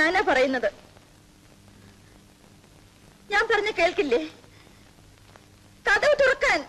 ഞാനാ പറയുന്നത്. ഞാൻ പറഞ്ഞ കേൾക്കില്ലേ? കതവ് തുറക്കാൻ.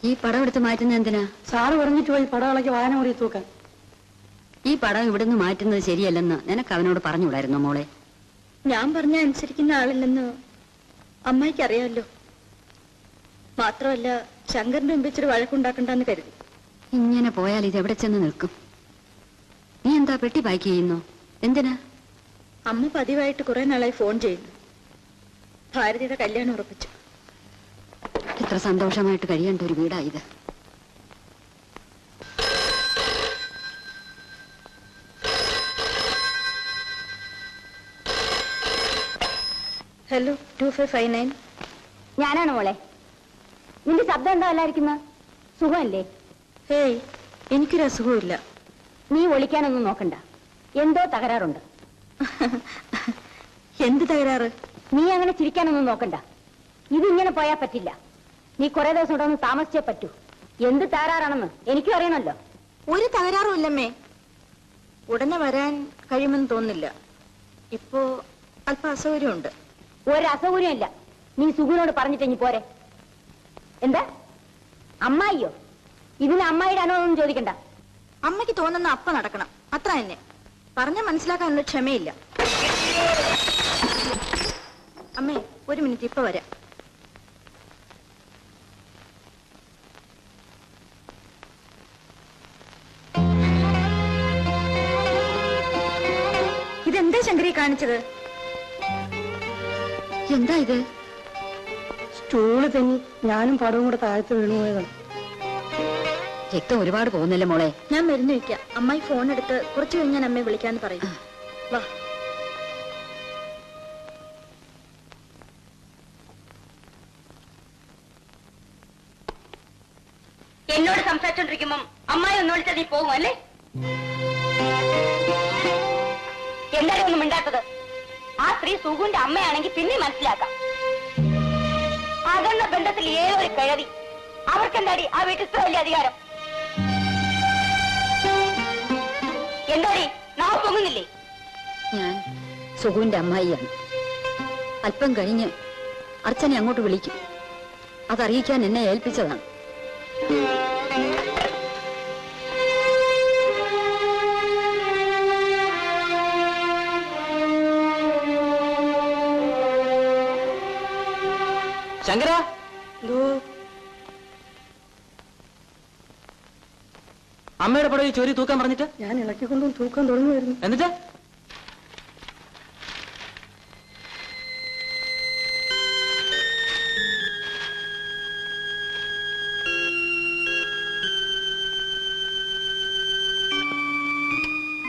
ഈ പടം എടുത്ത് മാറ്റുന്നത് എന്തിനാ? സാറ് പറഞ്ഞിട്ട് പോയി പടകളൊക്കെ വായന മുറി തൂക്കാൻ. ഈ പടം ഇവിടുന്ന് മാറ്റുന്നത് ശരിയല്ലെന്ന് നിനക്ക് അവനോട് പറഞ്ഞുകൂടായിരുന്നോ മോളെ? ഞാൻ പറഞ്ഞ അനുസരിക്കുന്ന ആളില്ലെന്ന് അമ്മായിക്ക് അറിയാമല്ലോ. മാത്രമല്ല ശങ്കറിന്റെ മുമ്പ് ഇച്ചിരി വഴക്കുണ്ടാക്കണ്ടെന്ന് കരുതി. ഇങ്ങനെ പോയാൽ ഇത് എവിടെ ചെന്ന് നിൽക്കും? നീ എന്താ പെട്ടി പാക്ക് ചെയ്യുന്നു? എന്തിനാ? അമ്മ പതിവായിട്ട് കുറെ നാളായി ഫോൺ ചെയ്യുന്നു. ഭാരതിയുടെ കല്യാണം ഉറപ്പിച്ചു. ഇത്ര സന്തോഷമായിട്ട് കഴിയേണ്ട ഒരു വീടാ ഇത്. ഹലോ 2559. ഞാനാണ് മോളെ. നിന്റെ ശബ്ദം എന്താ അല്ലായിരിക്കുന്ന? സുഖമല്ലേ? ഹേയ്, എനിക്കൊരു അസുഖമില്ല. നീ ഒളിക്കാനൊന്നും നോക്കണ്ട. എന്തോ തകരാറുണ്ട്. എന്ത് തകരാറ്? നീ അങ്ങനെ ചിരിക്കാനൊന്നും നോക്കണ്ട. ഇതിങ്ങനെ പോയാ പറ്റില്ല. നീ കുറെ ദിവസം ഇവിടെ ഒന്ന് താമസിച്ചേ പറ്റൂ. എന്ത് തകരാറാണെന്ന് എനിക്കും അറിയണമല്ലോ. ഒരു തകരാറും ഇല്ലമ്മേ. ഉടനെ വരാൻ കഴിയുമെന്ന് തോന്നുന്നില്ല. ഇപ്പോ അല്പം അസൗകര്യമുണ്ട്. ഒരു അസൗകര്യം ഇല്ല. നീ സുഖിനോട് പറഞ്ഞിട്ടെങ്കി പോരെ. എന്താ അമ്മായിയോ? ഇതിന് അമ്മായിയുടെ അനുഭവം ചോദിക്കണ്ട. അമ്മയ്ക്ക് തോന്നുന്ന അപ്പ നടക്കണം, അത്ര തന്നെ. പറഞ്ഞ മനസ്സിലാക്കാനുള്ള ക്ഷമയില്ല. അമ്മേ, ഒരു മിനിറ്റ്, ഇപ്പൊ വരാം. ഇതെന്താ ശങ്കരി കാണിച്ചത്? എന്താ ഇത്? സ്റ്റൂള് തെന്നി ഞാനും പടവും കൂടെ താഴത്ത് വീണുപോയതാണ്. രക്തം ഒരുപാട് പോകുന്നില്ല മോളെ. ഞാൻ മരുന്ന് വയ്ക്കാം. അമ്മായി ഫോൺ എടുത്ത് കുറച്ചു കഴിഞ്ഞ് ഞാൻ അമ്മയെ വിളിക്കാന്ന് പറയും. വാ. എന്നോട് സംസാരിച്ചോണ്ടിരിക്കുമ്പം അമ്മായി ഒന്ന് വിളിച്ചാൽ നീ പോകും അല്ലേ? എന്തായാലും ഒന്നും മിണ്ടാത്തത്? ആ സ്ത്രീ സുഖുവിന്റെ അമ്മയാണെങ്കിൽ പിന്നെ മനസ്സിലാക്കാം. അകന്ന ബന്ധത്തിൽ ഏതൊരു കിഴവി. അവർക്കെന്താടി ആ വീട്ടിൽ ഇത്ര വലിയ അധികാരം? എന്താടി നാവ് പൊങ്ങുന്നില്ലേ? ഞാൻ സുഖുവിന്റെ അമ്മായിയാണ്. അല്പം കഴിഞ്ഞ് അർച്ചനെ അങ്ങോട്ട് വിളിക്കും. അതറിയിക്കാൻ എന്നെ ഏൽപ്പിച്ചതാണ്. ശങ്കര, അമ്മയുടെ പടം ഈ ചോരി തൂക്കാൻ പറഞ്ഞിട്ട് ഞാൻ ഇളക്കിക്കൊണ്ടും തൂക്കാൻ തുടങ്ങുമായിരുന്നു. എന്നിട്ട്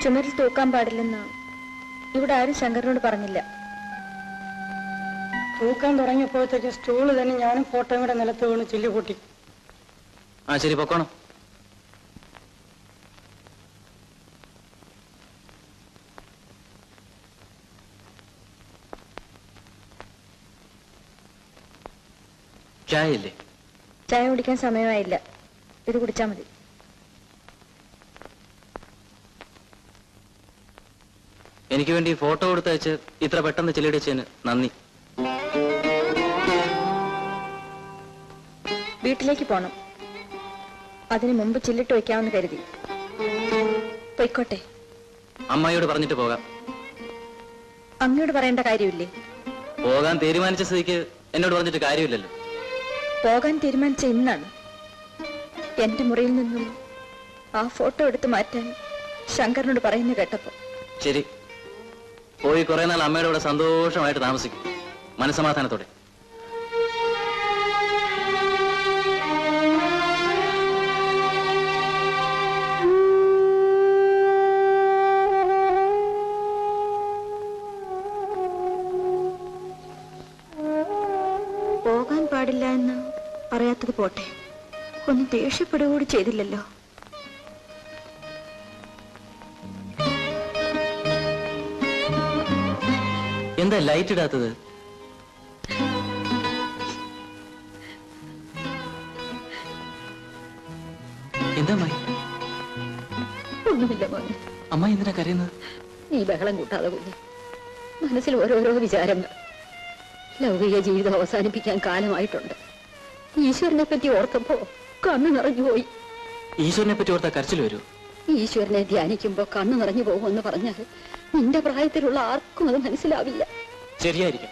ചുമരിൽ തൂക്കാൻ പാടില്ലെന്ന് ഇവിടെ ആരും ശങ്കറിനോട് പറഞ്ഞില്ല. തൂക്കാൻ തുടങ്ങിയപ്പോഴത്തേക്ക് സ്റ്റൂള് തന്നെ ഞാനും ഫോട്ടോയും കൂടെ നിലത്ത് വീണ് ചില്ലി പൊട്ടി. ആ ശരി, പൊക്കോണം. ചായ ഇല്ലേ? ചായ കുടിക്കാൻ സമയമായില്ല. ഇത് കുടിച്ചാ മതി. എനിക്ക് വേണ്ടി ഫോട്ടോ കൊടുത്തയച്ച് ഇത്ര പെട്ടെന്ന് ചെല്ലിടിച്ചതിന് നന്ദി. വീട്ടിലേക്ക് പോണം. അതിനു മുമ്പ് ചില്ലിട്ട് വയ്ക്കാമെന്ന് കരുതി. പൊയ്ക്കോട്ടെ. അമ്മായിയോട് പറഞ്ഞിട്ട് പോകാം. അങ്ങോട്ട് പറയേണ്ട കാര്യമില്ലേ? പോകാൻ തീരുമാനിച്ച സ്ഥിതിക്ക് എന്നോട് പറഞ്ഞിട്ട് കാര്യമില്ലല്ലോ. പോകാൻ തീരുമാനിച്ച ഇന്നാണ്. എന്റെ മുറിയിൽ നിന്നും ആ ഫോട്ടോ എടുത്ത് മാറ്റാൻ ശങ്കറിനോട് പറയുന്നു കേട്ടപ്പോ. ശരി, പോയി കുറെ നാൾ അമ്മയുടെ കൂടെ സന്തോഷമായിട്ട് താമസിക്കും, മനസ്സമാധാനത്തോടെ. പാടില്ല എന്ന് പറയാത്തത് പോട്ടെ, ഒന്നും ദേഷ്യപ്പെടുകൂടി ചെയ്തില്ലല്ലോ. എന്താ ലൈറ്റ് ഇടാത്തത്? എന്താ അമ്മായി? ഒന്നുമില്ല മോനെ. അമ്മായി എന്തിനാ കരയുന്നത്? നീ ബഹളം കൂട്ടാതെ കുഞ്ഞ്. മനസ്സിൽ ഓരോരോ വിചാരങ്ങൾ. ലൗകിക ജീവിതം അവസാനിപ്പിക്കാൻ കാലമായിട്ടുണ്ട്. ഈശ്വരനെ പറ്റി ഓർത്തപ്പോ കണ്ണു നിറഞ്ഞുപോയി. ഈശ്വരനെ പറ്റി ഓർത്താ കരച്ചിൽ വരൂ? ഈശ്വരനെ ധ്യാനിക്കുമ്പോ കണ്ണു നിറഞ്ഞു പോകുമെന്ന് പറഞ്ഞാൽ നിന്റെ പ്രായത്തിലുള്ള ആർക്കും അത് മനസ്സിലാവില്ല. ശരിയായിരിക്കും.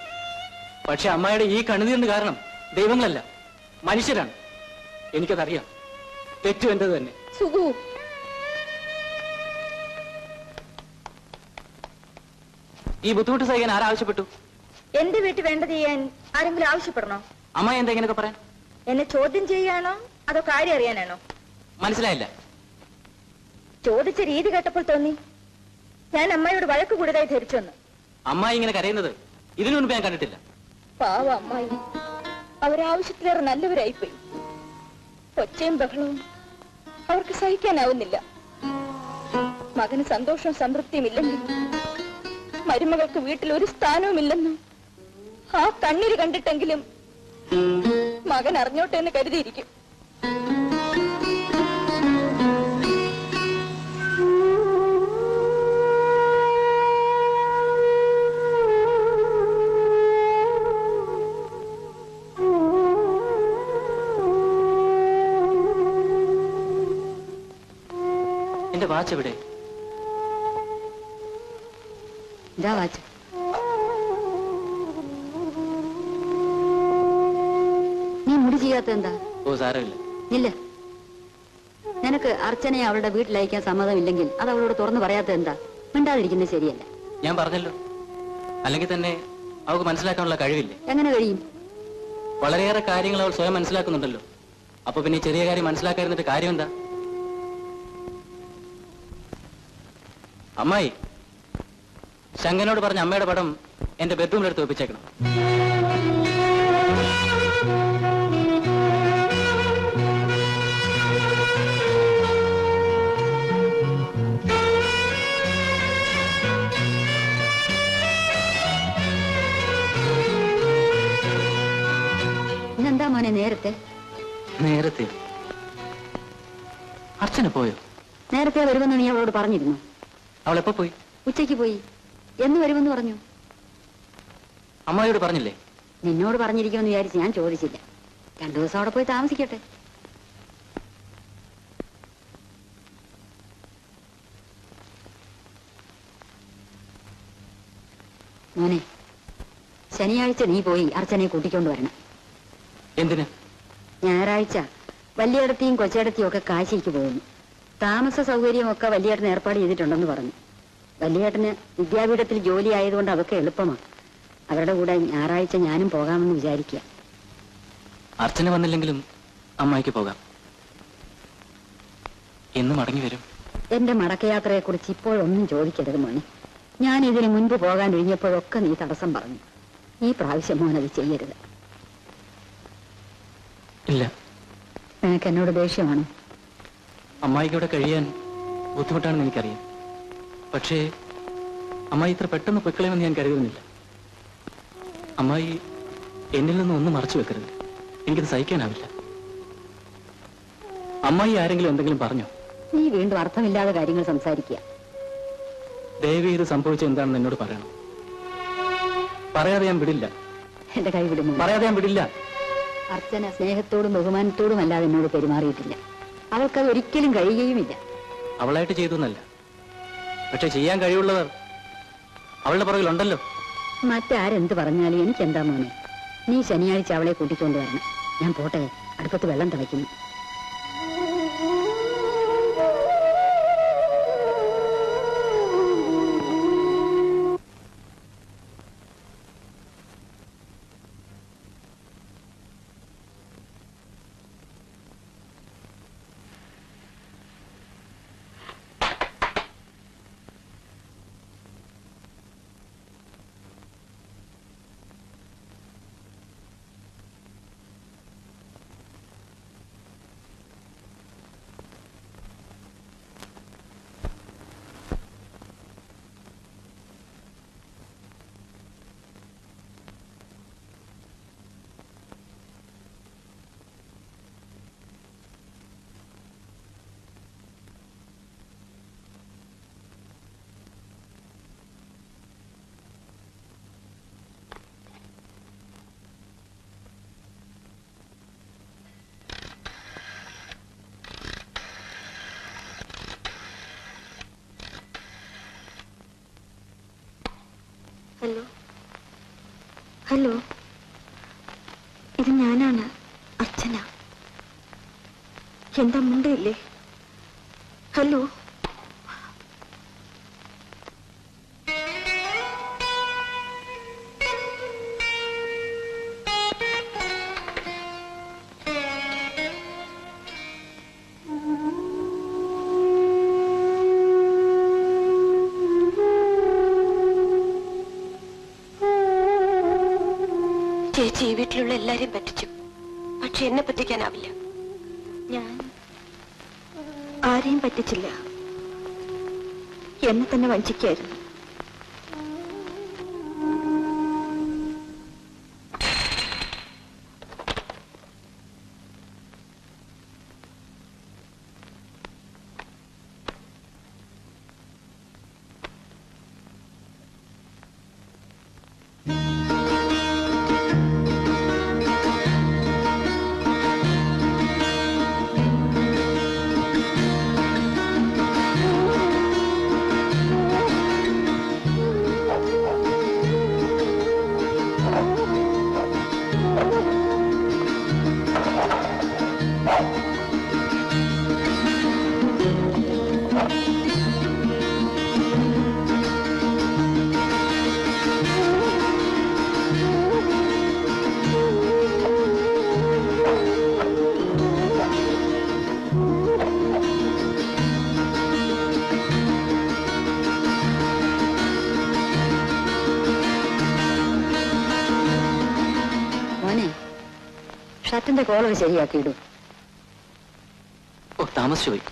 പക്ഷെ അമ്മായിയുടെ ഈ കണ്ണുനീരിന് കാരണം ദൈവങ്ങളല്ല, മനുഷ്യരാണ്. എനിക്കതറിയാം. തെറ്റു എന്റത് തന്നെ. സുഖു, ഈ ബുദ്ധിമുട്ട് സഹിക്കാൻ ആരാവശ്യപ്പെട്ടു? എന്റെ വീട്ടിൽ വേണ്ടത് ചെയ്യാൻ ആരെങ്കിലും ആവശ്യപ്പെടണോ? അമ്മായി എന്താ ഇങ്ങനെയൊക്കെ പറയാൻ? എന്നെ ചോദ്യം ചെയ്യാനോ അതോ കാര്യം അറിയാനാണോ? മനസ്സിലായില്ല. ചോദിച്ച രീതി കേട്ടപ്പോൾ തോന്നി ഞാൻ അമ്മായിയോട് വഴക്ക് കൂടുതലായി ധരിച്ചെന്ന്. അമ്മായി ഇങ്ങനെ കരയുന്നത് ഇതിനു മുൻപ് ഞാൻ കണ്ടിട്ടില്ല. പാവ അമ്മായി, അവരാവശ്യത്തിലേറെ നല്ലവരായിപ്പോയി. ഒച്ചയും ബഹളവും അവർക്ക് സഹിക്കാനാവുന്നില്ല. മകന് സന്തോഷവും സംതൃപ്തിയും ഇല്ലെങ്കിൽ മരുമകൾക്ക് വീട്ടിൽ ഒരു സ്ഥാനവുമില്ലെന്നും ആ കണ്ണീര് കണ്ടിട്ടെങ്കിലും മകൻ അറിഞ്ഞോട്ടെ എന്ന് കരുതിയിരിക്കും. എന്റെ വാച്ച് എവിടെ? ഇതാ വാച്ച്. നീ മുടി ചെയ്യാത്ത എന്താ? ഓ സാരമില്ല. ഇല്ല, നിനക്ക് അർച്ചനയെ അവളുടെ വീട്ടിലയക്കാൻ സമ്മതമില്ലെങ്കിൽ അത് അവളോട് തുറന്നു പറയാത്ത എന്താ? മിണ്ടാതിരിക്കുന്നത് ശരിയല്ല. ഞാൻ പറഞ്ഞല്ലോ, അല്ലെങ്കിൽ തന്നെ അവൾക്ക് മനസ്സിലാക്കാനുള്ള കഴിവില്ലേ? എങ്ങനെ കഴിയും? വളരെയേറെ കാര്യങ്ങൾ അവൾ സ്വയം മനസ്സിലാക്കുന്നുണ്ടല്ലോ. അപ്പൊ പിന്നെ ഈ ചെറിയ കാര്യം മനസ്സിലാക്കാതിരുന്നിട്ട് കാര്യം എന്താ? അമ്മായി, ശങ്കനോട് പറഞ്ഞ അമ്മയുടെ പടം എന്റെ ബെഡ്റൂമിലെടുത്ത് വെപ്പിച്ചേക്കണം. ഇന്നെന്താ മോനെ നേരത്തെ? നേരത്തെ അർച്ചന പോയോ? നേരത്തെ വരുമെന്ന് നീ അവളോട് പറഞ്ഞിരുന്നു. അവൾ എപ്പോ പോയി? ഉച്ചയ്ക്ക് പോയി. എന്ന് വരുമെന്ന് പറഞ്ഞു? അമ്മായിയോട് പറഞ്ഞില്ലേ? നിന്നോട് പറഞ്ഞിരിക്കുമെന്ന് വിചാരിച്ച് ഞാൻ ചോദിച്ചില്ല. 2 ദിവസം അവിടെ പോയി താമസിക്കട്ടെ. മോനെ, ശനിയാഴ്ച നീ പോയി അർച്ചനയെ കൂട്ടിക്കൊണ്ട് വരണം. എന്തിന്? ഞായറാഴ്ച വല്യേടത്തെയും കൊച്ചേടത്തെയും ഒക്കെ കാശിക്ക് പോകുന്നു. താമസ സൗകര്യമൊക്കെ വല്യേട്ടന് ഏർപ്പാട് ചെയ്തിട്ടുണ്ടെന്ന് പറഞ്ഞു. വല്യേട്ടന് വിദ്യാപീഠത്തിൽ ജോലി ആയതുകൊണ്ട് അതൊക്കെ എളുപ്പമാണ്. അവരുടെ കൂടെ ഞായറാഴ്ച ഞാനും പോകാമെന്ന് വിചാരിക്കുക. അർച്ചന വന്നില്ലെങ്കിലും അമ്മായിക്ക് പോകാം. എന്ന് മടങ്ങി വരും? എന്റെ മടക്കയാത്രയെക്കുറിച്ച് ഇപ്പോഴൊന്നും ചോദിക്കരുത് മോനെ. ഞാൻ ഇതിന് മുൻപ് പോകാൻ ഒഴിഞ്ഞപ്പോഴൊക്കെ നീ തടസ്സം പറഞ്ഞു. ഈ പ്രാവശ്യം മോനത് ചെയ്യരുത്. ഇല്ല. നിനക്ക് എന്നോട് ദേഷ്യമാണ്? അമ്മായിക്ക് ഇവിടെ കഴിയാൻ ബുദ്ധിമുട്ടാണെന്ന് എനിക്കറിയാം. പക്ഷേ അമ്മായി ഇത്ര പെട്ടെന്ന് പൊയ്ക്കളയുമെന്ന് ഞാൻ കരുതുന്നില്ല. അമ്മായി എന്നിൽ നിന്ന് ഒന്നും മറച്ചു വെക്കരുത്. എനിക്കത് സഹിക്കാനാവില്ല. അമ്മായി ആരെങ്കിലും എന്തെങ്കിലും പറഞ്ഞോ? നീ വീണ്ടും അർത്ഥമില്ലാതെ കാര്യങ്ങൾ സംസാരിക്കുക. ദയവ് ഇത് സംഭവിച്ചത് എന്താണെന്ന് എന്നോട് പറയണം. പറയാതെ ഞാൻ വിടില്ല. എന്റെ കൈ വിടുന്നു. പറയാതെ ഞാൻ വിടില്ല. അർച്ചന സ്നേഹത്തോടും ബഹുമാനത്തോടും അല്ലാതെ എന്നോട് പെരുമാറിയിട്ടില്ല. അവൾക്കത് ഒരിക്കലും കഴിയുകയുമില്ല. അവളായിട്ട് ചെയ്തു എന്നല്ല, പക്ഷെ ചെയ്യാൻ കഴിവുള്ളവർ അവളുടെ പുറകിലുണ്ടല്ലോ. മറ്റാരെന്ത് പറഞ്ഞാലും എനിക്കെന്താ മോനെ. നീ ശനിയാഴ്ച അവളെ കൂട്ടിക്കൊണ്ട് വരണം. ഞാൻ പോട്ടെ, അടുപ്പത്ത് വെള്ളം തിളയ്ക്കുന്നു. ഹലോ ഹലോ, ഇത് ഞാനാണ്, അർച്ചന. എന്താ മുണ്ടയില്ലേ? ഹലോ. ചേച്ചി ഈ വീട്ടിലുള്ള എല്ലാരെയും പറ്റിച്ചു, പക്ഷെ എന്നെ പറ്റിക്കാനാവില്ല. ഞാൻ ആരെയും പറ്റിച്ചില്ല, എന്നെ തന്നെ വഞ്ചിക്കായിരുന്നു. ഷർട്ടിന്റെ കോളർ ശരിയാക്കിയിടും. ഓ, താമസിച്ചുപോയി.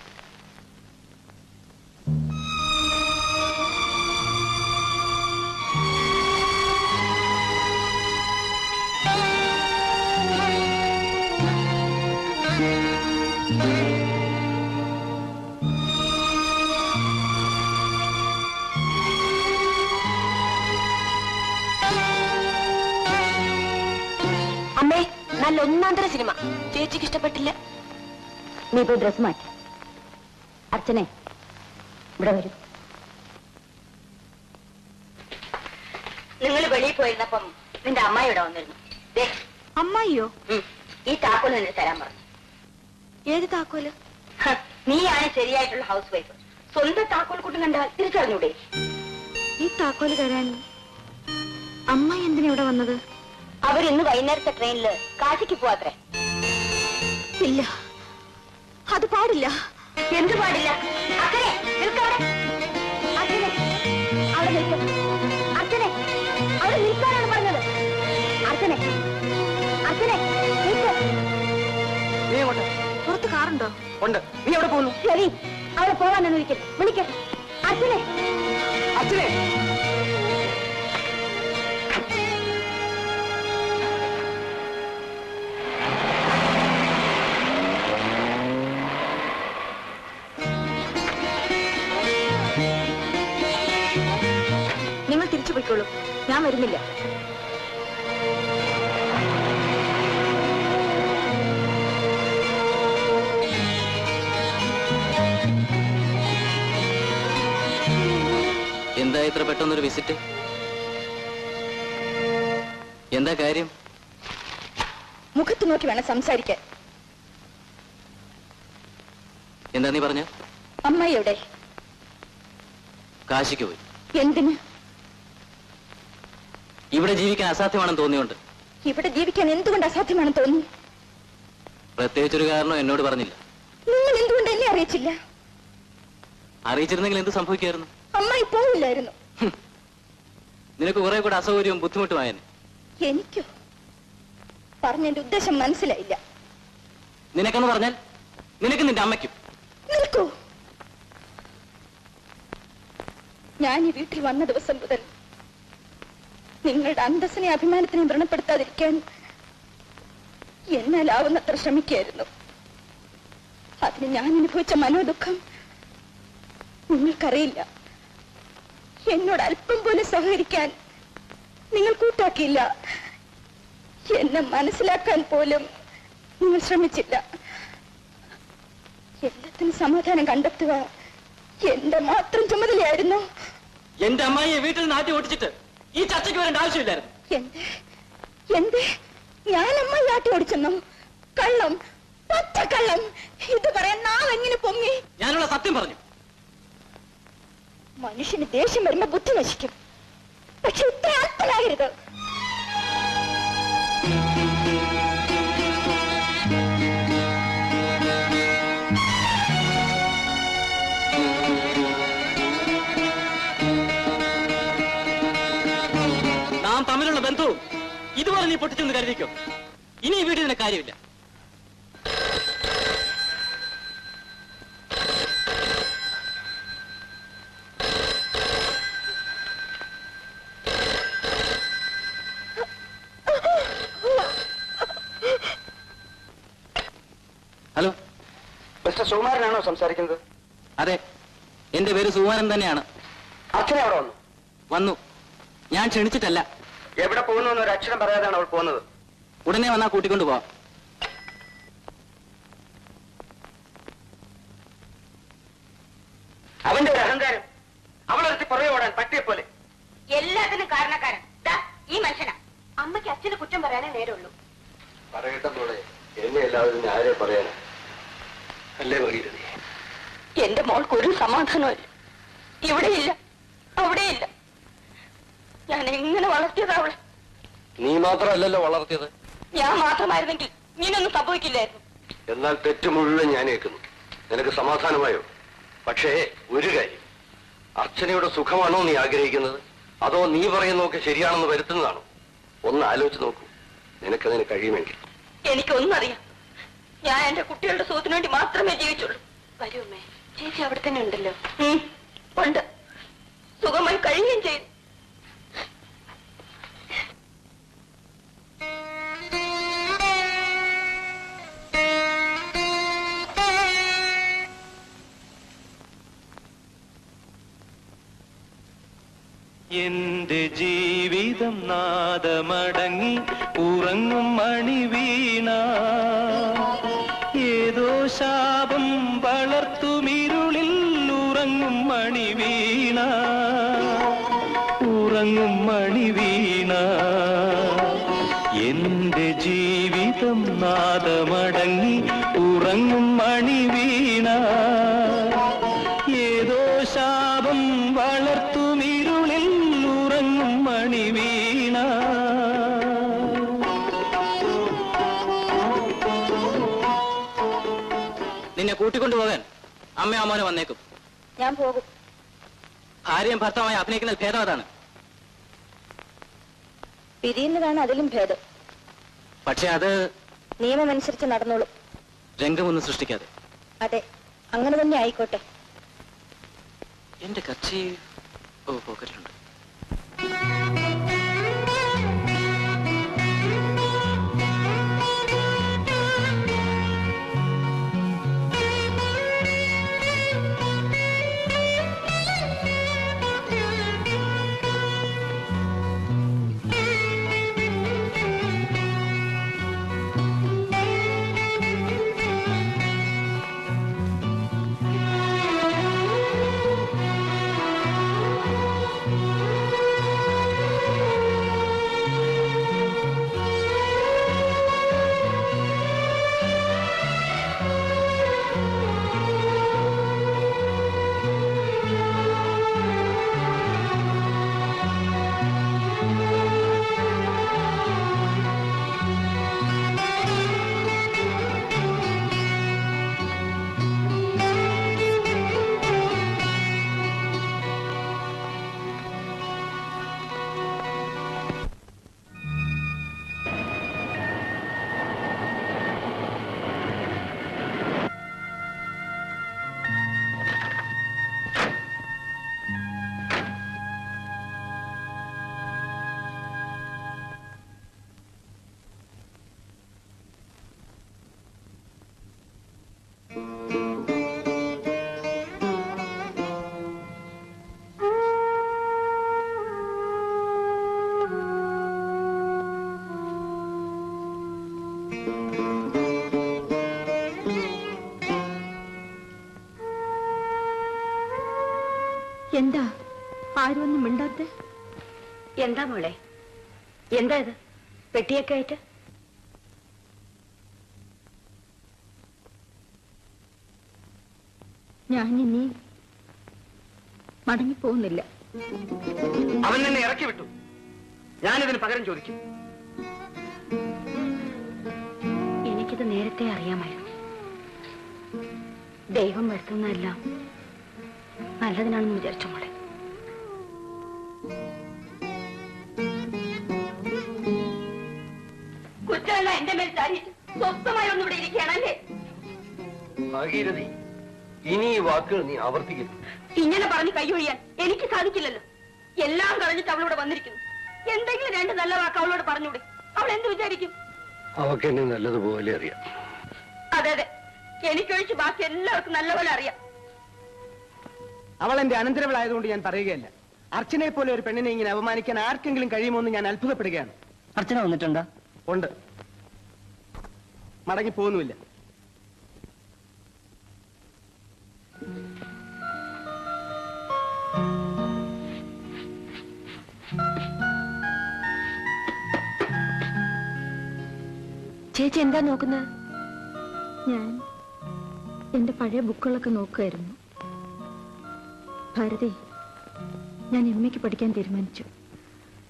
അമ്മേ, നല്ല ഒന്നാന്തര സിനിമ. ചേച്ചിക്ക് ഇഷ്ടപ്പെട്ടില്ല. നീ പോയി ഡ്രസ് മാറ്റി. അർച്ചനെ, ഇവിടെ വരൂ. നിങ്ങൾ വെളിയിൽ പോയിരുന്നപ്പം നിന്റെ അമ്മായി ഇവിടെ വന്നിരുന്നു. അമ്മായിയോ? ഈ താക്കോൽ നിന്നെ തരാൻ പറഞ്ഞു. ഏത് താക്കോല്? നീയാണ് ശരിയായിട്ടുള്ള ഹൗസ് വൈഫ്. സ്വന്തം താക്കോൽ കൂട്ടും കണ്ടാൽ തിരിച്ചറിഞ്ഞൂടെ? ഈ താക്കോല് തരാൻ അമ്മായി എന്തിനാ ഇവിടെ വന്നത്? അവരിന്ന് വൈകുന്നേരത്തെ ട്രെയിനില് കാശിക്ക് പോവാത്രേ. ഇല്ല, അത് പാടില്ല. എന്ത് പാടില്ല? അച്ഛനെ നിൽക്കവിടെ. അച്ഛനെ അവിടെ നിൽക്കും. അച്ഛനെ അവിടെ നിൽക്കാനാണ് പറഞ്ഞത്. അച്ഛനെ അച്ഛനെ നിൽക്ക്. നീ എങ്ങോട്ട്? പുറത്ത് കാറുണ്ടോ? ഉണ്ട്. നീ എവിടെ പോകുന്നു? ശരി, അവിടെ പോവാനെന്ന് വിളിക്ക. അച്ഛനെ അച്ഛനെ. നിങ്ങൾ തിരിച്ചു പോയിക്കോളൂ, ഞാൻ വരുന്നില്ല. എന്താ ഇത്ര പെട്ടെന്നൊരു വിസിറ്റ്? എന്താ കാര്യം? മുഖത്ത് നോക്കി വേണം സംസാരിക്കാൻ. എന്താ നീ പറഞ്ഞ? അമ്മായി എവിടെ? കാശിക്ക് പോയി. എന്തിന്? ഇവിടെ ജീവിക്കാൻ അസാധ്യമാണെന്ന് തോന്നിയോണ്ട്. ഇവിടെ ജീവിക്കാൻ എന്തുകൊണ്ട് അസാധ്യമാണെന്ന് തോന്നി? പ്രത്യേകിച്ചൊരു കാരണം എന്നോട് പറഞ്ഞില്ല. നിങ്ങൾ എന്തുകൊണ്ട് എന്നെ അറിയിച്ചില്ല? അറിയിച്ചിരുന്നെങ്കിൽ എന്ത് സംഭവിക്കായിരുന്നു? അമ്മായി പോവില്ലായിരുന്നു. നിനക്ക് കുറെ കൂടെ അസൗകര്യവും ബുദ്ധിമുട്ടുമായേനെ. എനിക്കോ? പറഞ്ഞതിന്റെ ഉദ്ദേശം മനസ്സിലായില്ല. നിനക്കെന്ന് പറഞ്ഞാൽ നിനക്ക് നിന്റെ അമ്മയ്ക്കും. നിൽക്കൂ. ഞാൻ ഈ വീട്ടിൽ വന്ന ദിവസം മുതൽ നിങ്ങളുടെ അന്തസ്സിനെ അഭിമാനത്തിനെ വ്രണപ്പെടുത്താതിരിക്കാൻ എന്നാലാവുന്നത്ര ശ്രമിക്കായിരുന്നു. അതിന് ഞാൻ അനുഭവിച്ച മനോദുഃഖം നിങ്ങൾക്കറിയില്ല. എന്നോട് അല്പം പോലും സഹകരിക്കാൻ നിങ്ങൾ കൂട്ടാക്കിയില്ല. എന്നെ മനസ്സിലാക്കാൻ പോലും നിങ്ങൾ ശ്രമിച്ചില്ല. എല്ലാത്തിനും സമാധാനം കണ്ടെത്തുക എന്റെ മാത്രം ചുമതലയായിരുന്നു. എന്റെ അമ്മായിയെ വീട്ടിൽ നാട്ടി ഓടിച്ചിട്ട് ഈ ചർച്ച ഇങ്ങോട്ടേക്ക് വരേണ്ട ആവശ്യമില്ലായിരുന്നു. എന്തേ ഞാൻ അമ്മായി ആട്ടി ഓടിച്ചെന്നോ? കള്ളം, പച്ചക്കള്ളം. ഇത് പറയാൻ നാളെങ്ങനെ പൊങ്ങി? ഞാനുള്ള സത്യം പറഞ്ഞു. മനുഷ്യന് ദേഷ്യം വരുമ്പോ ബുദ്ധി നശിക്കും, പക്ഷെ ഇത്ര അല്പനാകരുത്. നാം തമ്മിലുള്ള ബന്ധവും ഇതുപോലെ നീ പൊട്ടിച്ചെന്ന് കരുതിക്കോ. ഇനി ഈ വീട്ടിൽ നിന്നെ കാര്യമില്ല. ഹലോ, മിസ്റ്റർ സുകുമാരനാണോ സംസാരിക്കുന്നത്? അതെ, എന്റെ പേര് സുകുമാരൻ തന്നെയാണ്. അച്ഛനെ അവിടെ വന്നു? വന്നു. ഞാൻ ക്ഷണിച്ചിട്ടല്ല. എവിടെ പോകുന്നു എന്നൊരു അക്ഷരം പറയാതാണ് അവൾ പോകുന്നത്. ഉടനെ വന്നാ കൂട്ടിക്കൊണ്ടു പോവാം. അവന്റെ ഒരു അഹങ്കാരം, അവളെടുത്ത് പുറകെ ഓടാൻ പട്ടിയെ പോലെ. എല്ലാത്തിനും കാരണക്കാരൻ ഈ മനുഷ്യനാ. അമ്മയ്ക്ക് അച്ഛന് കുറ്റം പറയാനേ നേരമുള്ളൂ. പറയട്ടെ, എന്നെ എല്ലാവരും ആരെ പറയാനാ? അല്ലേ ഭഗീരഥി? എന്റെ മോൾക്ക് ഒരു സമാധാനമില്ല. ഇവിടെയില്ല, അവിടെയില്ല. ഞാൻ എങ്ങനെ വളർത്തിയതാ അവളെ? നീ മാത്രമല്ലല്ലോ വളർത്തിയത്. ഞാൻ മാത്രമായിരുന്നെങ്കിൽ ഇങ്ങനൊന്നും സംഭവിക്കില്ലായിരുന്നു. എന്നാൽ തെറ്റ് മുഴുവൻ ഞാൻ ഏൽക്കുന്നു. നിനക്ക് സമാധാനമായോ? പക്ഷേ ഒരു കാര്യം, അർച്ചനയുടെ സുഖമാണോ നീ ആഗ്രഹിക്കുന്നത്, അതോ നീ പറയുന്നതൊക്കെ ശരിയാണെന്ന് വരുത്തുന്നതാണോ? ഒന്ന് ആലോചിച്ച് നോക്കൂ, നിനക്കതിന് കഴിയുമെങ്കിൽ. എനിക്കൊന്നും അറിയാം. ഞാൻ എന്റെ കുട്ടികളുടെ സുഖത്തിന് വേണ്ടി മാത്രമേ ജീവിച്ചുള്ളൂ. വരൂ അമ്മേ, ചേച്ചി അവിടെ തന്നെ ഉണ്ടല്ലോ. ഉണ്ട്, സുഖമായി കഴിയുകയും ചെയ്തു. എന്റെ ജീവിതം നാദമടങ്ങി ഉറങ്ങും മണിവീണ, ഏതോ ശാപം വളർത്തുമിരുളിൽ ഉറങ്ങും മണിവീണ, ഉറങ്ങും മണിവീണ. എന്റെ ജീവിതം നാദമടങ്ങി ഉറങ്ങും മണിവീണ, ഏതോ ശാപം വളർത്തുമിരുളിൽ ഉറങ്ങും മണിവീണ. നിന്നെ കൂട്ടിക്കൊണ്ടുപോകാൻ അമ്മയോ അമ്മോനെ വന്നേക്കും. ഞാൻ പോകും. ഭാര്യയും ഭർത്താവുമായി അഭിനയിക്കുന്ന ഭേദം അതാണ്. പിരിയുന്നതാണ് അതിലും ഭേദം. പക്ഷെ അത് നിയമമനുസരിച്ച് നടന്നോളും. രംഗമൊന്നും സൃഷ്ടിക്കാതെ. അതെ, അങ്ങനെ തന്നെ ആയിക്കോട്ടെ. എന്റെ കച്ചി പോക്കറ്റിലുണ്ട്. എന്താ ആരും ഒന്നും മിണ്ടാത്തെ? എന്താ മോളെ, എന്താ ഇത് പെട്ടിയൊക്കെ ആയിട്ട്? ഞാൻ ഇനി മടങ്ങിപ്പോകുന്നില്ല. അവൻ നിന്നെ ഇറക്കി വിട്ടു. ഞാനിതിന് പകരം ചോദിക്കും. എനിക്കിത് നേരത്തെ അറിയാമായിരുന്നു. ദൈവം വരുത്തുന്നതെല്ലാം നല്ലതിനാണെന്ന് വിചാരിച്ചു മോളെ. കുറ്റമല്ല എന്റെ മേൽ ചാരിയിട്ട് സ്വസ്ഥമായി ഒന്നും ഇവിടെ ഇരിക്കുകയാണല്ലേ? ഭാഗീരഥി, ഇനി ഈ വാക്കുകൾ നീ ആവർത്തിക്കുന്നു. ഇങ്ങനെ പറഞ്ഞ് കൈയൊഴിയാൻ എനിക്ക് സാധിക്കില്ലല്ലോ. എല്ലാം കളഞ്ഞിട്ട് അവളോട് വന്നിരിക്കുന്നു. എന്തെങ്കിലും രണ്ട് നല്ല വാക്ക് അവളോട് പറഞ്ഞൂടെ? അവൾ എന്ത് വിചാരിക്കും? അവക്ക് എന്നെ നല്ലതുപോലെ അറിയാം. അതെ അതെ, എനിക്കൊഴിച്ച് ബാക്കി എല്ലാവർക്കും നല്ലപോലെ അറിയാം. അവൾ എന്റെ അനന്തരവളായതുകൊണ്ട് ഞാൻ പറയുകയല്ല. അർച്ചനയെ പോലെ ഒരു പെണ്ണിനെ ഇങ്ങനെ അപമാനിക്കാൻ ആർക്കെങ്കിലും കഴിയുമോ എന്ന് ഞാൻ അത്ഭുതപ്പെടുകയാണ്. അർച്ചന വന്നിട്ടുണ്ടോ? ഉണ്ട്. മടങ്ങി പോകുന്നുമില്ല. ചേച്ചി എന്താ നോക്കുന്നത്? ഞാൻ എന്റെ പഴയ ബുക്കുകളൊക്കെ നോക്കുമായിരുന്നു. ഭാരതി, ഞാൻ എം എക്ക് പഠിക്കാൻ തീരുമാനിച്ചു.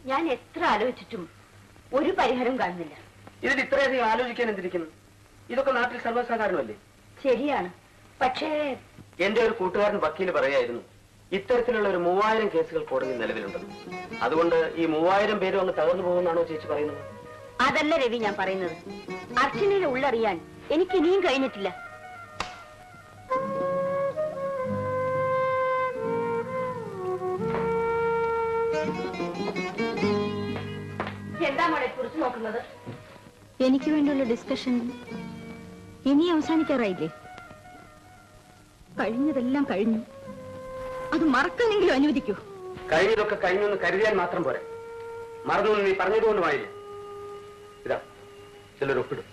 ഞാൻ എത്ര ആലോചിച്ചിട്ടും ഒരു പരിഹാരം കാണുന്നില്ല. ഇതിൽ ഇത്രയധികം ആലോചിക്കാൻ എന്തിരിക്കുന്നു? ഇതൊക്കെ നാട്ടിൽ സർവ്വസാധാരണമല്ലേ? ശരിയാണ്, പക്ഷേ എന്റെ ഒരു കൂട്ടുകാരൻ വക്കീല് പറയായിരുന്നു, ഇത്തരത്തിലുള്ള ഒരു 3000 കേസുകൾ കോടതി നിലവിലുണ്ടെന്ന്. അതുകൊണ്ട് ഈ 3000 പേരും അങ്ങ് തകർന്നു പോകുമെന്നാണോ ചേച്ചി പറയുന്നത്? അതല്ല രവി ഞാൻ പറയുന്നത്. അർച്ചനയുടെ ഉള്ളറിയാൻ എനിക്ക് ഇനിയും കഴിഞ്ഞിട്ടില്ല. എന്താ മോളെ കുറിച്ച് നോക്കുന്നത്? എനിക്ക് വേണ്ടിയുള്ള ഡിസ്കഷൻ ഇനി അവസാനിക്കാറായില്ലേ? കഴിഞ്ഞതെല്ലാം കഴിഞ്ഞു. അത് മറക്കാനെങ്കിലും അനുവദിക്കൂ. കഴിഞ്ഞതൊക്കെ കഴിഞ്ഞൊന്ന് കരുതിയാൽ മാത്രം പോരെ. മറന്നു നീ പറഞ്ഞതുകൊണ്ടുമായില്ല. ഇതാ ചിലർ ഒപ്പിടും.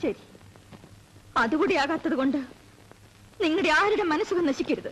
ശരി, അതുകൂടി ആകാത്തത് കൊണ്ട് നിങ്ങളുടെ ആരുടെ മനസ്സുകൾ നശിക്കരുത്.